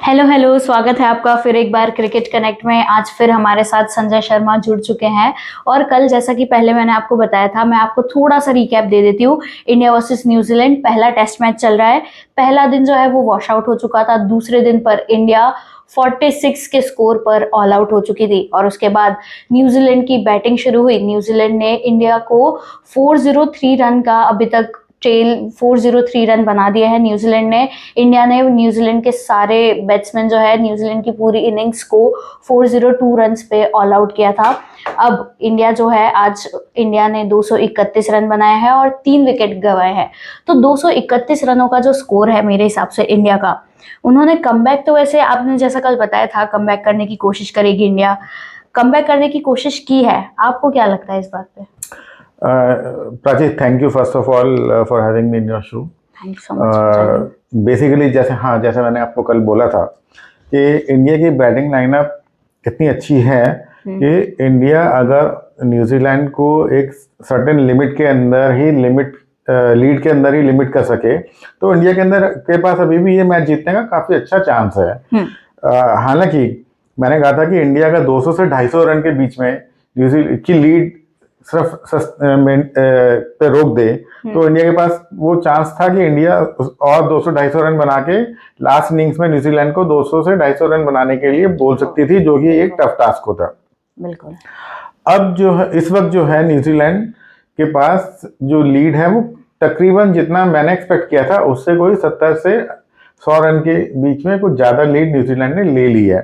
Hello hello, स्वागत है आपका फिर एक बार क्रिकेट कनेक्ट में। आज फिर हमारे साथ संजय शर्मा जुड़ चुके हैं। और कल जैसा कि पहले मैंने आपको बताया था, मैं आपको थोड़ा सा रिकैप दे देती हूँ। इंडिया वर्सेस न्यूजीलैंड पहला टेस्ट मैच चल रहा है। पहला दिन जो है वो वॉश आउट हो चुका था। दूसरे दिन पर इंडिया 46 के स्कोर पर ऑल आउट हो चुकी थी और उसके बाद न्यूजीलैंड की बैटिंग शुरू हुई। न्यूजीलैंड ने इंडिया को 403 रन का अभी तक ट्रेल 403 रन बना दिए हैं न्यूजीलैंड ने। इंडिया ने न्यूजीलैंड के सारे बैट्समैन जो है न्यूजीलैंड की पूरी इनिंग्स को 402 रन्स पे ऑल आउट किया था। अब इंडिया जो है, आज इंडिया ने 231 रन बनाए हैं और 3 विकेट गंवाए हैं। तो 231 रनों का जो स्कोर है मेरे हिसाब से इंडिया का, उन्होंने कमबैक, तो वैसे आपने जैसा कल बताया था कमबैक करने की कोशिश करेगी इंडिया, कमबैक करने की कोशिश की है। आपको क्या लगता है इस बात पे? Prachi, thank you first of all for having me in your show. Thank you so much. Basically जैसे मैंने आपको कल बोला था कि इंडिया की बैटिंग लाइनअप कितनी अच्छी है कि इंडिया अगर न्यूजीलैंड को एक सर्टेन लिमिट के अंदर ही लीड के अंदर ही लिमिट कर सके तो इंडिया के पास अभी भी ये मैच जीतने का काफ़ी अच्छा चांस है। हालांकि मैंने कहा था कि इंडिया का 200 से 250 रन के बीच में न्यूजीलैंड की लीड सिर्फ पे रोक दे तो इंडिया के पास वो चांस था कि इंडिया और 200-250 रन बना के लास्ट इनिंग्स में न्यूजीलैंड को 200 से 250 रन बनाने के लिए बोल सकती थी, जो कि एक टफ टास्क होता। बिल्कुल। अब जो है इस वक्त जो है न्यूजीलैंड के पास जो लीड है वो तकरीबन जितना मैंने एक्सपेक्ट किया था उससे कोई 70 से 100 रन के बीच में कुछ ज्यादा लीड न्यूजीलैंड ने ले ली है।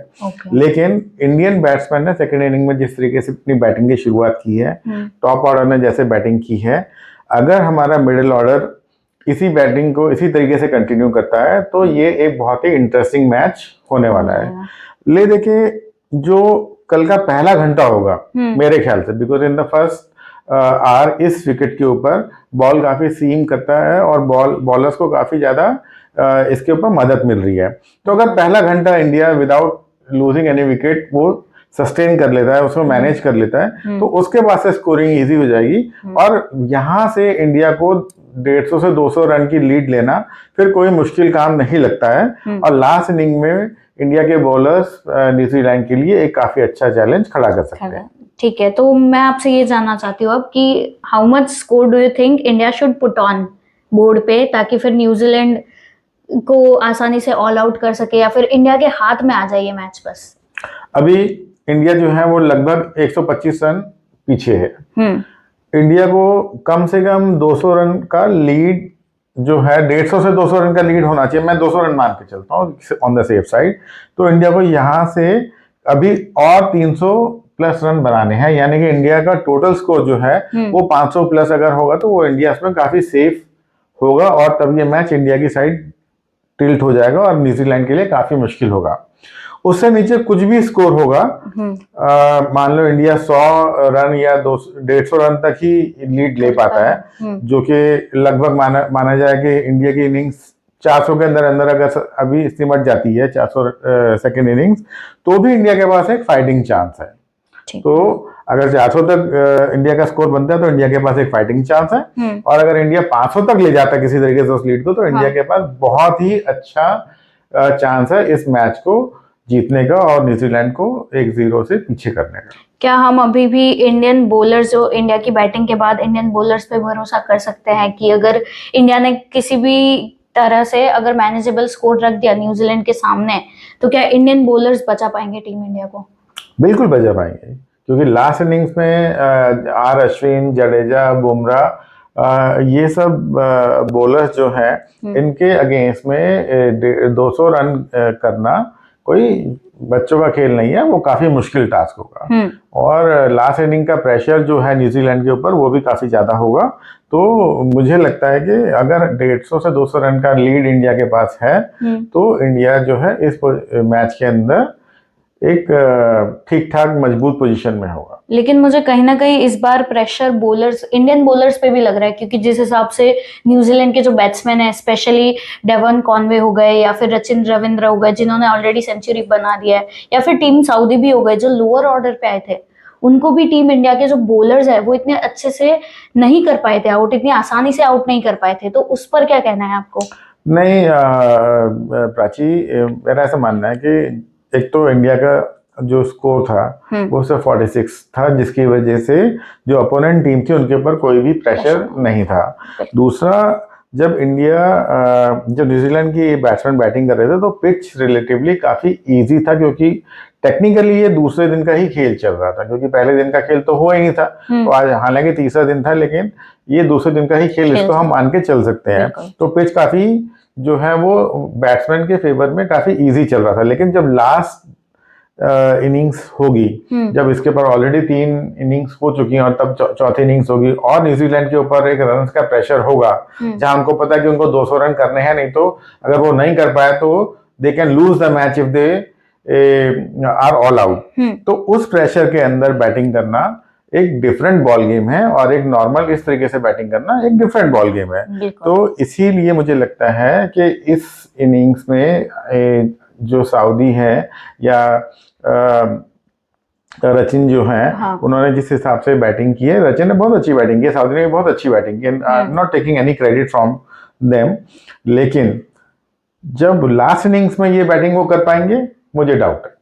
लेकिन इंडियन बैट्समैन ने सेकेंड इनिंग में जिस तरीके से अपनी बैटिंग की शुरुआत की है, टॉप ऑर्डर ने जैसे बैटिंग की है, अगर हमारा मिडिल ऑर्डर इसी बैटिंग को इसी तरीके से कंटिन्यू करता है तो ये एक बहुत ही इंटरेस्टिंग मैच होने वाला है। ले देखे जो कल का पहला घंटा होगा मेरे ख्याल से, because in the first hour इस विकेट के ऊपर बॉल काफी सीम करता है और बॉलर्स को काफी ज्यादा इसके ऊपर मदद मिल रही है। तो अगर पहला घंटा India without losing any wicket वो सस्टेन कर लेता है, उसको मैनेज कर लेता है, तो उसके बाद से स्कोरिंग इजी हो जाएगी और यहाँ से इंडिया को 150 से 200 रन की लीड लेना फिर कोई मुश्किल काम नहीं लगता है। और लास्ट इनिंग में इंडिया के बॉलर्स न्यूजीलैंड के लिए एक काफी अच्छा चैलेंज खड़ा कर सकते हैं। ठीक है, तो मैं आपसे ये जानना चाहती हूँ अब कि how much score do you think India should put on board पे, ताकि फिर न्यूजीलैंड को आसानी से ऑल आउट कर सके या फिर इंडिया के हाथ में आ जाए ये मैच? बस अभी इंडिया जो है वो लगभग 125 रन पीछे है। इंडिया को कम से कम 200 रन का लीड जो है, 150 से 200 रन का लीड होना चाहिए। मैं 200 रन मान के चलता हूँ ऑन द सेफ साइड। तो इंडिया को यहाँ से अभी और 300 प्लस रन बनाने हैं, यानी कि इंडिया का टोटल स्कोर जो है वो 500 प्लस अगर होगा तो वो इंडिया इसमें काफी सेफ होगा और तब ये मैच इंडिया की साइड टिल्ट हो जाएगा और न्यूजीलैंड के लिए काफी मुश्किल होगा। उससे नीचे कुछ भी स्कोर होगा, मान लो इंडिया 100 रन या 150 रन तक ही लीड ले पाता है, जो कि लगभग माना जाए कि इंडिया की इनिंग्स 400 के अंदर अंदर अगर अभी सिमट जाती है 400 सेकेंड इनिंग्स, तो भी इंडिया के पास एक फाइटिंग चांस है। तो अगर 400 तक इंडिया का स्कोर बनता है तो इंडिया के पास एक फाइटिंग चांस है, और अगर इंडिया 500 तक ले जाता है किसी तरीके से उस लीड को, तो इंडिया के पास बहुत ही अच्छा चांस है इस मैच को जीतने का और न्यूजीलैंड को 1-0 से पीछे करने का। क्या हम अभी भी इंडियन बॉलर्स, जो इंडिया की बैटिंग के बाद इंडियन बॉलर्स पे भरोसा कर सकते हैं कि अगर इंडिया ने किसी भी तरह से अगर मैनेजेबल स्कोर रख दिया न्यूजीलैंड के सामने, तो क्या इंडियन बॉलर्स बचा पाएंगे टीम इंडिया को? बिल्कुल बचा पाएंगे, क्योंकि लास्ट इनिंग्स में आर अश्विन, जडेजा, बुमराह, ये सब बॉलर्स जो हैं इनके अगेंस्ट में 200 रन करना कोई बच्चों का खेल नहीं है, वो काफी मुश्किल टास्क होगा। और लास्ट इनिंग का प्रेशर जो है न्यूजीलैंड के ऊपर वो भी काफी ज्यादा होगा। तो मुझे लगता है कि अगर 150 से 200 रन का लीड इंडिया के पास है तो इंडिया जो है इस मैच के अंदर एक ठीक ठाक मजबूत पोजीशन में होगा। लेकिन मुझे कहीं ना कहीं इस बार प्रेशर बॉलर्स, इंडियन बॉलर्स पे भी लग रहा है, क्योंकि जिस हिसाब से न्यूजीलैंड के जो बैट्समैन है, स्पेशली डेवन कॉनवे हो गए या फिर सचिन रविंद्र हो गए जिन्होंने ऑलरेडी सेंचुरी बना दिया है, या फिर टीम साउदी भी हो गए जो लोअर ऑर्डर पे आए थे, उनको भी टीम इंडिया के जो बॉलर्स है वो इतने अच्छे से नहीं कर पाए थे आउट, इतनी आसानी से आउट नहीं कर पाए थे। तो उस पर क्या कहना है आपको? नहीं प्राची, मेरा ऐसा मानना है कि एक तो इंडिया का जो स्कोर था वो सिर्फ 46 था, जिसकी वजह से जो अपोनेंट टीम थी उनके ऊपर कोई भी प्रेशर नहीं था। दूसरा, जब न्यूजीलैंड की बैट्समैन बैटिंग कर रहे थे तो पिच रिलेटिवली काफ़ी इजी था, क्योंकि टेक्निकली ये दूसरे दिन का ही खेल चल रहा था, क्योंकि पहले दिन का खेल तो हुआ ही नहीं था। तो आज हालांकि तीसरा दिन था, लेकिन ये दूसरे दिन का ही खेल इसको हम मान के चल सकते हैं। तो पिच काफ़ी जो है वो बैट्समैन के फेवर में काफ़ी इजी चल रहा था। लेकिन जब लास्ट इनिंग्स होगी, जब इसके ऊपर ऑलरेडी 3 इनिंग्स हो चुकी हैं और तब चौथी इनिंग्स होगी और न्यूजीलैंड के ऊपर एक रन का प्रेशर होगा, जहां हमको पता है कि उनको 200 रन करने हैं, नहीं तो अगर वो नहीं कर पाए तो they can lose the match if they are all out. तो उस प्रेशर के अंदर बैटिंग करना एक डिफरेंट बॉल गेम है और एक नॉर्मल इस तरीके से बैटिंग करना एक डिफरेंट बॉल गेम है। तो इसीलिए मुझे लगता है कि इस इनिंग्स में जो सऊदी है या रचिन जो है, उन्होंने जिस हिसाब से बैटिंग की है, रचिन ने बहुत अच्छी बैटिंग की है, सऊदी ने भी बहुत अच्छी बैटिंग की, I am not taking any credit from them. लेकिन जब लास्ट इनिंग्स में ये बैटिंग वो कर पाएंगे, मुझे डाउट है।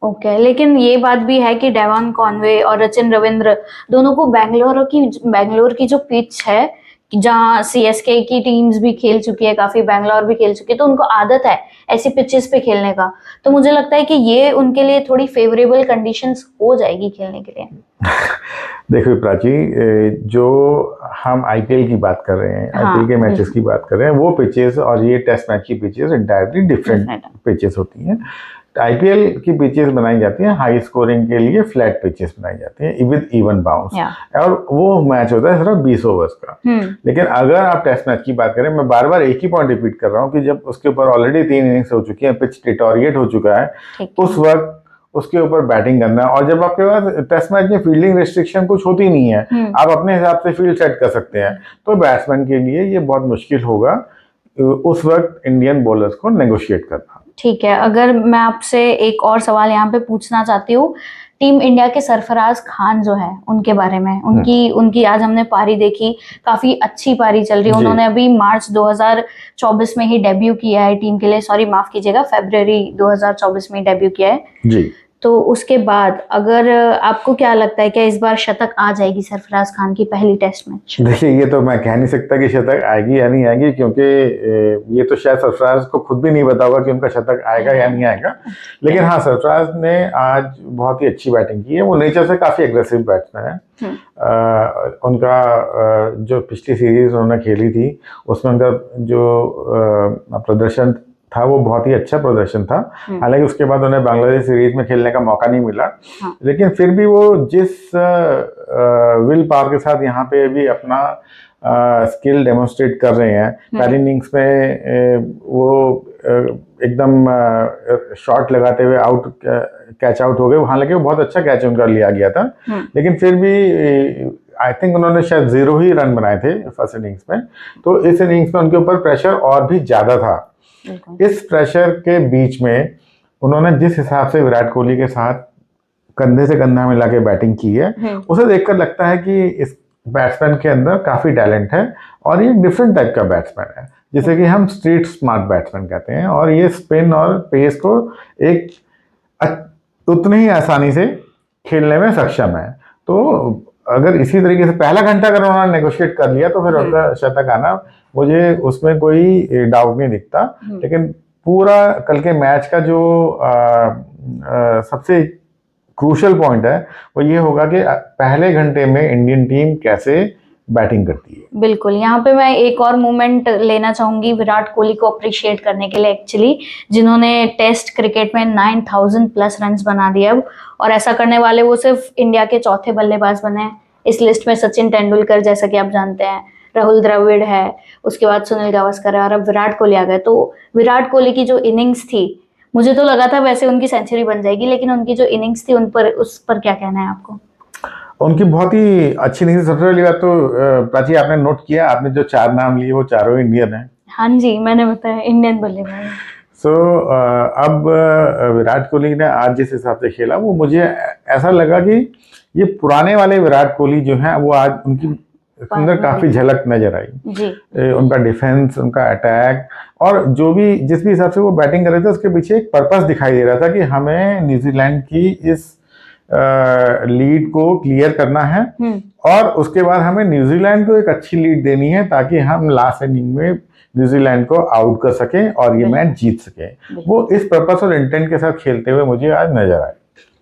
ओके, लेकिन ये बात भी है कि डेवन कॉनवे और रचिन रविंद्र दोनों को बैंगलोर की जो पिच है, जहाँ सीएसके की टीम्स भी खेल चुकी है, काफी बैंगलोर भी खेल चुकी है, तो उनको आदत है ऐसी पिचेस पे खेलने का। तो मुझे लगता है कि ये उनके लिए थोड़ी फेवरेबल कंडीशंस हो जाएगी खेलने के लिए। देखो प्राची, जो हम आईपीएल की बात कर रहे हैं, आईपीएल के मैचेस की बात कर रहे हैं, वो पिचेस और ये टेस्ट मैच की पिचेस एंटायरली डिफरेंट पिचेस होती हैं। आईपीएल की पिचेस बनाई जाती हैं हाई स्कोरिंग के लिए, फ्लैट पिचेस बनाई जाती हैं विद इवन बाउंस, और वो मैच होता है सिर्फ 20 ओवर्स का। लेकिन अगर आप टेस्ट मैच की बात करें, मैं बार बार एक ही पॉइंट रिपीट कर रहा हूँ कि जब उसके ऊपर ऑलरेडी 3 इनिंग्स हो चुकी हैं, पिच डिटोरिएट हो चुका है, उस वक्त उसके ऊपर बैटिंग करना, और जब आपके पास टेस्ट मैच में फील्डिंग रिस्ट्रिक्शन कुछ होती नहीं है, आप अपने हिसाब से फील्ड सेट कर सकते हैं, तो बैट्समैन के लिए ये बहुत मुश्किल होगा उस वक्त इंडियन बॉलर्स को नेगोशिएट करना। ठीक है, अगर मैं आपसे एक और सवाल यहाँ पे पूछना चाहती हूँ, टीम इंडिया के सरफराज खान जो है उनके बारे में, उनकी आज हमने पारी देखी, काफी अच्छी पारी चल रही है। उन्होंने अभी मार्च 2024 में ही डेब्यू किया है टीम के लिए, सॉरी माफ कीजिएगा, फरवरी 2024 में डेब्यू किया है जी। तो उसके बाद अगर आपको क्या लगता है, क्या इस बार शतक आ जाएगी सरफराज खान की पहली टेस्ट मैच? देखिए, ये तो मैं कह नहीं सकता कि शतक आएगी या नहीं आएगी, क्योंकि ये तो शायद सरफराज को खुद भी नहीं पता होगा कि उनका शतक आएगा या नहीं आएगा। लेकिन हाँ, सरफराज ने आज बहुत ही अच्छी बैटिंग की है। वो नेचर से काफी एग्रेसिव बैट्समैन है। उनका जो पिछली सीरीज उन्होंने खेली थी उसमें उनका जो प्रदर्शन था वो बहुत ही अच्छा प्रदर्शन था। हालांकि उसके बाद उन्हें बांग्लादेश सीरीज में खेलने का मौका नहीं मिला, लेकिन फिर भी वो जिस विल पावर के साथ यहाँ पे भी अपना स्किल डेमोन्स्ट्रेट कर रहे हैं, पहली इनिंग्स में वो एकदम शॉट लगाते हुए कैच आउट हो गए। हालांकि वो बहुत अच्छा कैच उनका लिया गया था, लेकिन फिर भी आई थिंक उन्होंने शायद 0 ही रन बनाए थे फर्स्ट इनिंग्स में। तो इस इनिंग्स में उनके ऊपर प्रेशर और भी ज्यादा था। इस प्रेशर के बीच में उन्होंने जिस हिसाब से विराट कोहली के साथ कंधे से कंधा मिला के बैटिंग की है, उसे देखकर लगता है कि इस बैट्समैन के अंदर काफी टैलेंट है और ये डिफरेंट टाइप का बैट्समैन है, जिसे कि हम स्ट्रीट स्मार्ट बैट्समैन कहते हैं, और ये स्पिन और पेस को एक उतनी ही आसानी से खेलने में सक्षम है। तो अगर इसी तरीके से पहला घंटा अगर उन्होंने नेगोशिएट कर लिया तो फिर उनका शतक आना, मुझे उसमें कोई डाउट नहीं दिखता। लेकिन पूरा कल के मैच का जो सबसे क्रूशियल पॉइंट है वो ये होगा कि पहले घंटे में इंडियन टीम कैसे बैटिंग करती है। बिल्कुल, यहाँ पे मैं एक और मोमेंट लेना चाहूंगी विराट कोहली को अप्रिशिएट करने के लिए, एक्चुअली जिन्होंने टेस्ट क्रिकेट में 9000 प्लस रन बना दिए अब, और ऐसा करने वाले वो सिर्फ इंडिया के चौथे बल्लेबाज बने हैं। इस लिस्ट में सचिन तेंदुलकर, जैसा कि आप जानते हैं, राहुल द्रविड़ है, उसके बाद सुनील गावस्कर है, और अब विराट कोहली आ गए। तो विराट कोहली की जो इनिंग्स थी, मुझे तो लगा था वैसे उनकी सेंचुरी बन जाएगी, लेकिन उनकी जो इनिंग्स थी उस पर क्या कहना है आपको? उनकी बहुत ही अच्छी इनिंग्स। सबसे पहली बात तो प्राची, आपने नोट किया, आपने जो 4 नाम लिए वो चारों इंडियन हैं। हाँ जी, मैंने बताया इंडियन बल्लेबाज। अब विराट कोहली ने आज जिस हिसाब से खेला, वो मुझे ऐसा लगा कि ये पुराने वाले विराट कोहली जो हैं वो आज उनकी अंदर काफी झलक नजर आई जी। उनका डिफेंस, उनका अटैक, और जो भी जिस भी हिसाब से वो बैटिंग कर रहे थे उसके पीछे एक पर्पस दिखाई दे रहा था कि हमें न्यूजीलैंड की इस लीड को क्लियर करना है और उसके बाद हमें न्यूजीलैंड को एक अच्छी लीड देनी है ताकि हम लास्ट इनिंग में न्यूजीलैंड को आउट कर सकें और ये मैच जीत सकें। वो इस पर्पस और इंटेंट के साथ खेलते हुए मुझे आज नजर आए।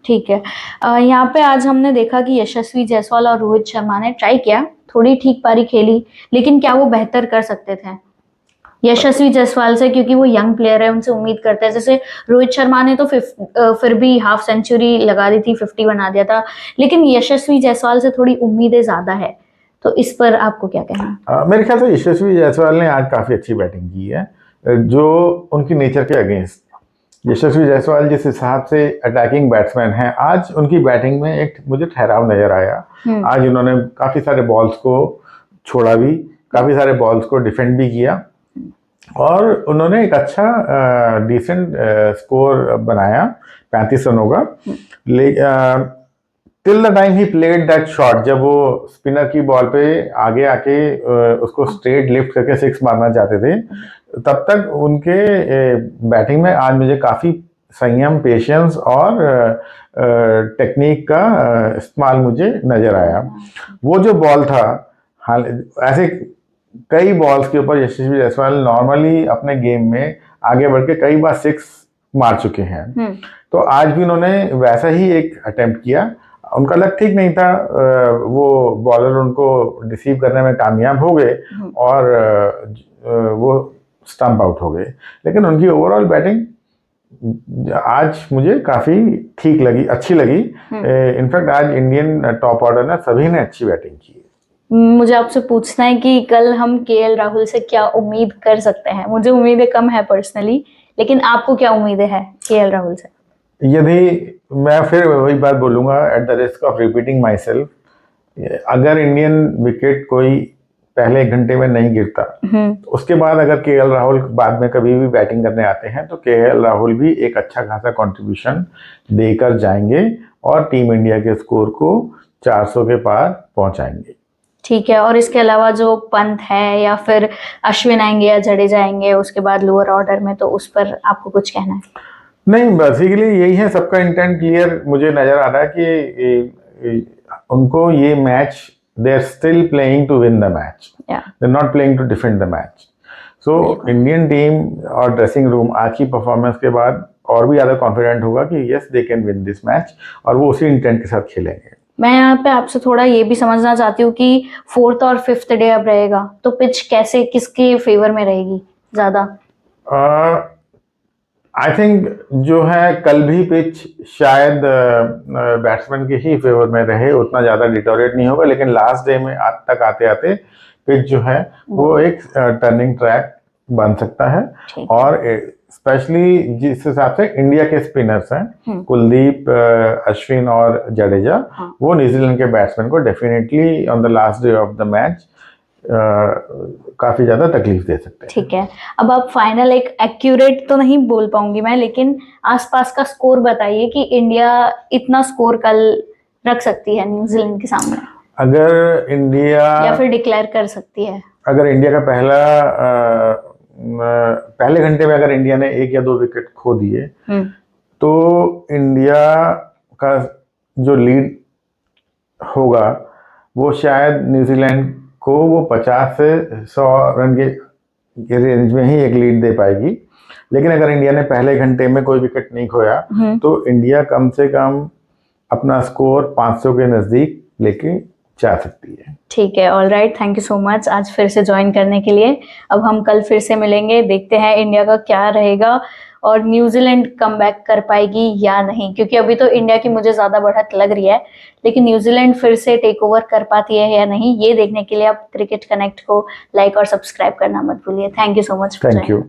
ठीक है, यहाँ पे आज हमने देखा कि यशस्वी जायसवाल और रोहित शर्मा ने ट्राई किया, थोड़ी ठीक पारी खेली, लेकिन क्या वो बेहतर कर सकते थे यशस्वी जायसवाल से? क्योंकि वो यंग प्लेयर है, उनसे उम्मीद करते हैं। जैसे रोहित शर्मा ने तो फिर भी हाफ सेंचुरी लगा दी थी, 50 बना दिया था, लेकिन यशस्वी जायसवाल से थोड़ी उम्मीदें ज्यादा है, तो इस पर आपको क्या कहना? मेरे ख्याल से यशस्वी जायसवाल ने आज काफी अच्छी बैटिंग की है, जो उनकी नेचर के अगेंस्ट। यशस्वी जायसवाल जिस हिसाब से अटैकिंग बैट्समैन है, आज उनकी बैटिंग में एक मुझे ठहराव नजर आया। आज उन्होंने काफी सारे बॉल्स को छोड़ा भी, काफी सारे बॉल्स को डिफेंड भी किया और उन्होंने एक अच्छा डिसेंट स्कोर बनाया 35 रनों का। Till the time he played that shot, जब वो स्पिनर की बॉल पे आगे आके उसको स्ट्रेट लिफ्ट करके 6 मारना चाहते थे, तब तक उनके बैटिंग में आज मुझे काफी संयम, पेशेंस और टेक्निक का इस्तेमाल मुझे नजर आया। वो जो बॉल था, ऐसे कई बॉल्स के ऊपर यशस्वी जायसवाल नॉर्मली अपने गेम में आगे बढ़ के कई बार 6 मार चुके हैं, तो आज भी उन्होंने वैसा ही एक अटेम्प्ट किया। उनका लक ठीक नहीं था, वो बॉलर उनको रिसीव करने में कामयाब हो गए और वो स्टंप आउट हो गए, लेकिन उनकी ओवरऑल बैटिंग आज मुझे काफी ठीक लगी, अच्छी लगी। इनफैक्ट आज इंडियन टॉप ऑर्डर ने सभी ने अच्छी बैटिंग की। मुझे आपसे पूछना है कि कल हम केएल राहुल से क्या उम्मीद कर सकते हैं? मुझे उम्मीदें कम है पर्सनली, लेकिन आपको क्या उम्मीदें हैं केएल राहुल से? यदि मैं फिर वही बात बोलूंगा, at the risk of repeating my self, अगर इंडियन विकेट कोई पहले 1 घंटे में नहीं गिरता, तो उसके बाद अगर केएल राहुल बाद में कभी भी बैटिंग करने आते हैं तो केएल राहुल भी एक अच्छा खासा कंट्रीब्यूशन देकर जाएंगे और टीम इंडिया के स्कोर को 400 के पार पहुंचाएंगे। ठीक है, और इसके अलावा जो पंत है या फिर अश्विन आएंगे या जडेजा आएंगे उसके बाद लोअर ऑर्डर में, तो उस पर आपको कुछ कहना है? नहीं, बेसिकली यही है, सबका इंटेंट क्लियर मुझे नजर आ रहा है कि उनको ये match, they are still playing to win the match, they are not playing to defend the match. So Indian team और ड्रेसिंग रूम आज की परफॉर्मेंस के बाद और भी ज्यादा कॉन्फिडेंट होगा कि yes they can win this match, और वो उसी इंटेंट के साथ खेलेंगे। मैं यहाँ पे आपसे थोड़ा ये भी समझना चाहती हूँ कि 4th और 5th डे अब रहेगा, तो पिच कैसे, किसके फेवर में रहेगी ज्यादा? आई थिंक जो है कल भी पिच शायद बैट्समैन के ही फेवर में रहे, उतना ज्यादा डिटोरेट नहीं होगा, लेकिन लास्ट डे में आज तक आते आते पिच जो है वो एक टर्निंग ट्रैक बन सकता है। और स्पेशली जिस हिसाब से इंडिया के स्पिनर्स हैं, कुलदीप, अश्विन और जडेजा, वो न्यूजीलैंड के बैट्समैन को definitely on the last day of the match काफी ज्यादा तकलीफ दे सकते हैं। ठीक है, अब आप फाइनल एक एक्यूरेट तो नहीं बोल पाऊंगी मैं, लेकिन आसपास का स्कोर बताइए कि इंडिया इतना स्कोर कल रख सकती है न्यूजीलैंड के सामने, अगर इंडिया, या फिर डिक्लेयर कर सकती है। अगर इंडिया का पहले घंटे में अगर इंडिया ने 1 या 2 विकेट खो दिए, तो इंडिया का जो लीड होगा वो शायद न्यूजीलैंड को वो 50 से 100 रन के रेंज में ही एक लीड दे पाएगी। लेकिन अगर इंडिया ने पहले घंटे में कोई विकेट नहीं खोया तो इंडिया कम से कम अपना स्कोर 500 के नजदीक लेके जा सकती है। ठीक है, all right, thank you so much आज फिर से ज्वाइन करने के लिए। अब हम कल फिर से मिलेंगे, देखते हैं इंडिया का क्या रहेगा और न्यूजीलैंड कमबैक कर पाएगी या नहीं, क्योंकि अभी तो इंडिया की मुझे ज्यादा बढ़त लग रही है, लेकिन न्यूजीलैंड फिर से टेक ओवर कर पाती है या नहीं, ये देखने के लिए आप क्रिकेट कनेक्ट को लाइक और सब्सक्राइब करना मत भूलिए। Thank you so much. Thank you.